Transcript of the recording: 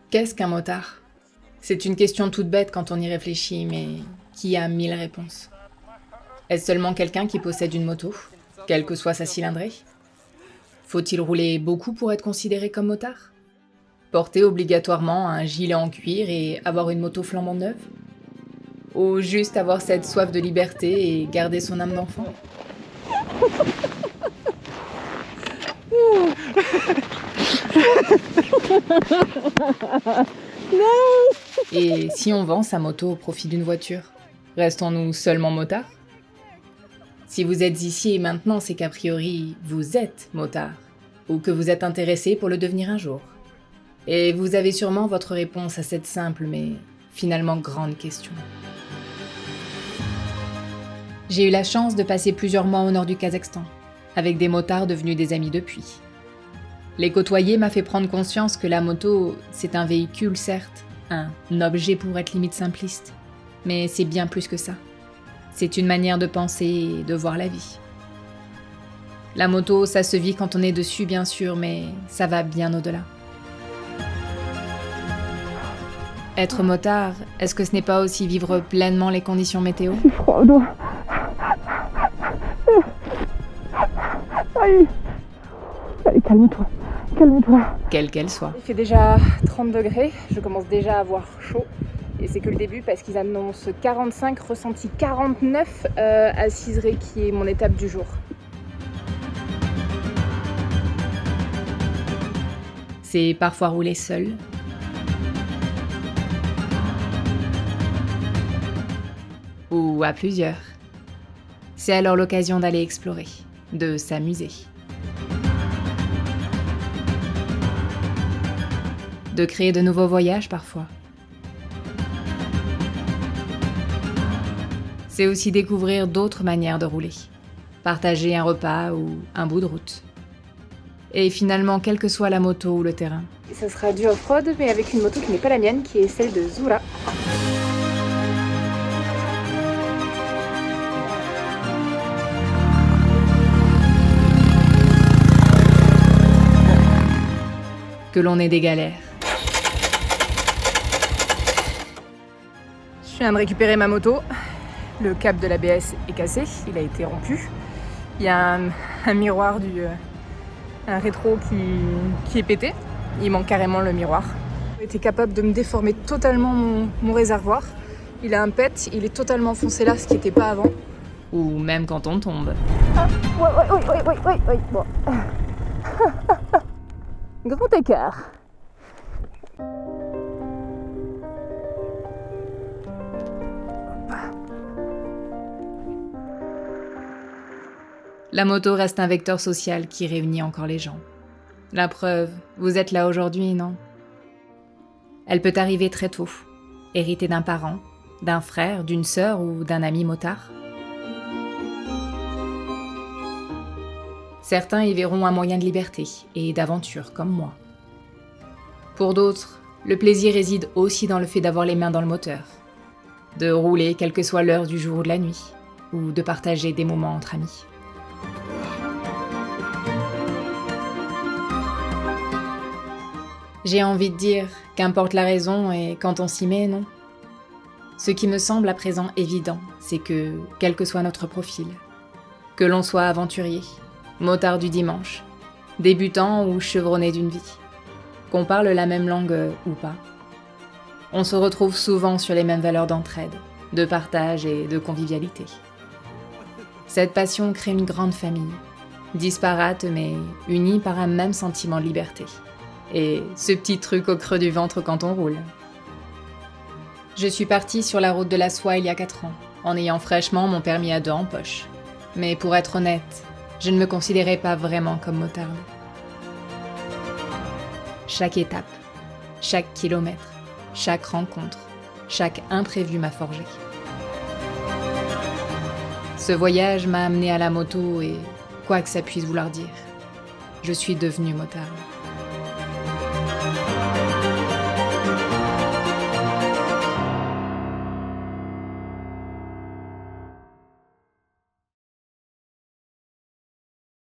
Qu'est-ce qu'un motard? C'est une question toute bête quand on y réfléchit, mais qui a 1000 réponses. Est-ce seulement quelqu'un qui possède une moto, quelle que soit sa cylindrée? Faut-il rouler beaucoup pour être considéré comme motard? Porter obligatoirement un gilet en cuir et avoir une moto flambant neuve? Ou juste avoir cette soif de liberté et garder son âme d'enfant? Et si on vend sa moto au profit d'une voiture, restons-nous seulement motards? Si vous êtes ici et maintenant, c'est qu'a priori, vous êtes motard, ou que vous êtes intéressé pour le devenir un jour. Et vous avez sûrement votre réponse à cette simple mais finalement grande question. J'ai eu la chance de passer plusieurs mois au nord du Kazakhstan, avec des motards devenus des amis depuis. Les côtoyer m'a fait prendre conscience que la moto, c'est un véhicule certes, un objet pour être limite simpliste, mais c'est bien plus que ça. C'est une manière de penser et de voir la vie. La moto, ça se vit quand on est dessus bien sûr, mais ça va bien au-delà. Être motard, est-ce que ce n'est pas aussi vivre pleinement les conditions météo? C'est froid au doigt. Aïe. Allez, calme-toi. Calme-toi. Quelle qu'elle soit. Il fait déjà 30 degrés. Je commence déjà à avoir chaud. Et c'est que le début parce qu'ils annoncent 45, ressenti 49 à Cizré, qui est mon étape du jour. C'est parfois rouler seul. Ou à plusieurs. C'est alors l'occasion d'aller explorer, de s'amuser. De créer de nouveaux voyages parfois. C'est aussi découvrir d'autres manières de rouler. Partager un repas ou un bout de route. Et finalement, quelle que soit la moto ou le terrain. Ça sera du off-road, mais avec une moto qui n'est pas la mienne, qui est celle de Zoula. Que l'on ait des galères. Je viens de récupérer ma moto. Le câble de l'ABS est cassé, il a été rompu. Il y a un miroir un rétro qui est pété. Il manque carrément le miroir. J'ai été capable de me déformer totalement mon réservoir. Il a un pet, il est totalement foncé là, ce qui n'était pas avant. Ou même quand on tombe. Ah, ouais. Bon. Grand écart. La moto reste un vecteur social qui réunit encore les gens. La preuve, vous êtes là aujourd'hui, non? Elle peut arriver très tôt, héritée d'un parent, d'un frère, d'une sœur ou d'un ami motard. Certains y verront un moyen de liberté et d'aventure, comme moi. Pour d'autres, le plaisir réside aussi dans le fait d'avoir les mains dans le moteur, de rouler quelle que soit l'heure du jour ou de la nuit, ou de partager des moments entre amis. J'ai envie de dire, qu'importe la raison et quand on s'y met, non. Ce qui me semble à présent évident, c'est que, quel que soit notre profil, que l'on soit aventurier, motard du dimanche, débutant ou chevronné d'une vie, qu'on parle la même langue ou pas, on se retrouve souvent sur les mêmes valeurs d'entraide, de partage et de convivialité. Cette passion crée une grande famille, disparate mais unie par un même sentiment de liberté. Et ce petit truc au creux du ventre quand on roule. Je suis partie sur la route de la soie il y a 4 ans, en ayant fraîchement mon permis à 2 en poche. Mais pour être honnête, je ne me considérais pas vraiment comme motarde. Chaque étape, chaque kilomètre, chaque rencontre, chaque imprévu m'a forgé. Ce voyage m'a amené à la moto et, quoi que ça puisse vouloir dire, je suis devenue motarde.